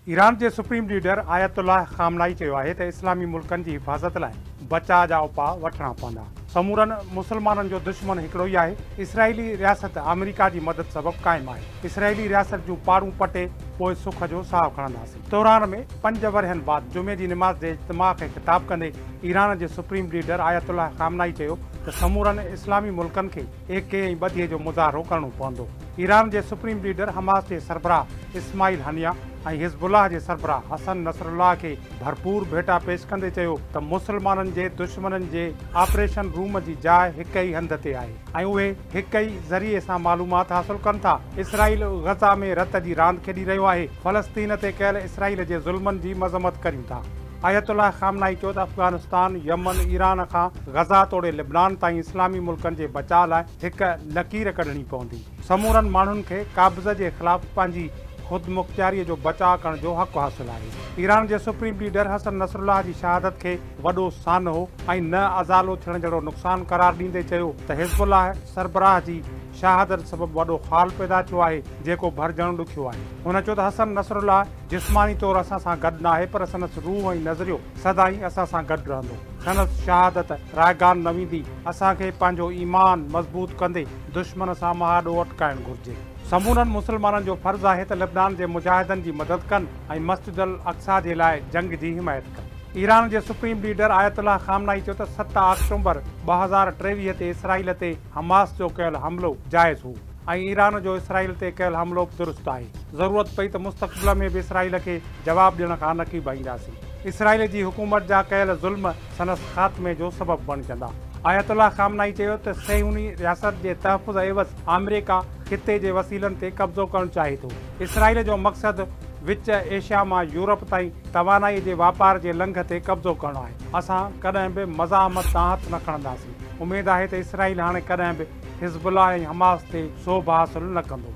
Iran के supreme leader Ayatollah खामनाई चयो आहे त इस्लामी मुल्कनि जी हिफ़ाज़त लाइ बचाव जा उपाउ वठणा पवंदा। समूरनि मुसलमाननि जो दुश्मन हिकिड़ो ई आहे। इसराइली रियासत अमेरिका जी मदद सबबि क़ाइमु आहे। इसराइली रियासत जूं पाड़ूं पटे पोइ सुख जो साहु खणंदासीं। तोरान में 5 वरहनि बाद जुमे जी निमाज़ जे इज्तिमा खे ख़िताब कंदे ईरान जे सुप्रीम लीडर आयतुल्लाह खामनाई चयो त समूरनि इस्लामी मुल्कनि खे एके ऐं ॿधीअ जो मुज़ाहिरो करणो पवंदो। ईरान जे सुप्रीम लीडर हमास जे सरबराह इस्माइल हनिया ऐं हिज़बुल्लाह जे सरबराह हसन नसरुल्लाह खे भरपूर भेटा पेश कंदे चयो त मुसलमाननि जे दुश्मननि जे ऑपरेशन रूम जी जाइ हिक ई हंध ते आहे ऐं उहे हिक ई ज़रिए सां मालूमात हासिल कनि था। इसराइल गज़ा में रत जी रांदि खेॾी रहियो आहे। फ़लस्तीन ते कयल इसराइल जे ज़ुल्मनि जी मज़म्मत करियूं था। आयतुल्लाह खामनाई चयो त अफ़गानिस्तान, यमन, ईरान खां गज़ा तोड़े लिबनान ताईं इस्लामी मुल्कनि जे बचाव लाइ हिक लकीर कढणी पवंदी। समूरनि माण्हुनि खे काबिज़ जे ख़िलाफ़ पंहिंजी ख़ुदि मुख़्तियारीअ जो बचाव करण जो हक़ हासिल आहे। ईरान जे सुप्रीम लीडर हसन नसरुल्लाह जी शहादत खे वॾो सानो ऐं न अज़ालो थियण जहिड़ो नुक़सान करार ॾींदे चयो त हिज़बुल्लाह सरबराह जी शहादत सबबि वॾो ख़ाल पैदा थियो आहे जेको भरिजणु ॾुखियो आहे। हुन चयो त हसन नसरुल्लाह जिस्मानी तौरु असां सां गॾु न आहे पर संदसि रूह ऐं नज़रियो सदाई असां सां गॾु रहंदो। संदसि शहादत रायगान न वेंदी। असांखे पंहिंजो ईमान मज़बूत कंदे दुश्मन सां महाॾो अटकाइणु घुरिजे। समूरनि मुसलमाननि जो फ़र्ज़ु आहे त लिबनान जे मुजाहिदनि जी मदद कनि ऐं मस्जिद अल अक़सा जे लाइ जंग जी हिमायत कनि। ईरान जे सुप्रीम लीडर आयतुल्लाह खामनाई चयो त 7 अक्टूबर 2023 ते इसराइल ते हमास जो कयल हमिलो जाइज़ हो ऐं ईरान जो इसराइल ते कयल हमिलो दुरुस्त आहे। ज़रूरत पई त मुस्तक़बिल में बि इसराइल खे जवाबु ॾियण खां न कीबाईंदासीं। इसराइल जी हुकूमत जा कयल ज़ुल्म संदसि ख़ात्मे जो सबबु बणिजंदा। आयतुल्लाह खामनाई चयो त सहियूनी रियासत जे तहफ़ुज़ एवज़ अमेरिका ख़िते जे वसीलनि ते कब्ज़ो करणु चाहे थो। इसराइल जो मक़सदु विच एशिया मां यूरोप ताईं तवानाई जे वापार जे लंघ ते कब्ज़ो करणो आहे। असां कॾहिं बि मज़ाहमत सां हथु न खणंदासीं। उमेदु आहे त इसराइल हाणे कॾहिं बि हिज़बुल्लाह ऐं हमास ते सोभ हासिल न कंदो।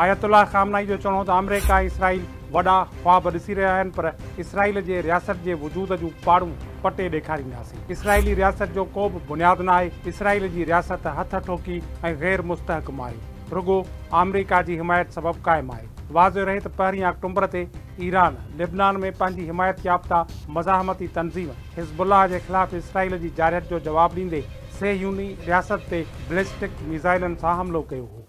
आयतुल्लाह खामनाई जो चवणो त अमेरिका ऐं इसराइल वॾा ख्वाब ॾिसी रहिया आहिनि पर इसराइल जे रियासत जे वजूद जूं पाड़ूं पटे ॾेखारींदासीं। इसराइली रियासत जो को बि बुनियादु न आहे। इसराइल जी रियासत हथ ठोकी ऐं ग़ैर मुस्तहकम आहे। रुगो अमेरिका जी हिमायत सबबि क़ाइमु आहे। वाज़िह रहे त 1 अक्टूबर ते ईरान लिबनान में पंहिंजी हिमायत याफ़्ता मज़ाहमती तंज़ीम हिज़बुल्लाह जे ख़िलाफ़ इसराइल जी जारियत जो जवाबु ॾींदे सहियूनी रियासत ते बैलिस्टिक मिसाइलनि सां हमिलो कयो हो।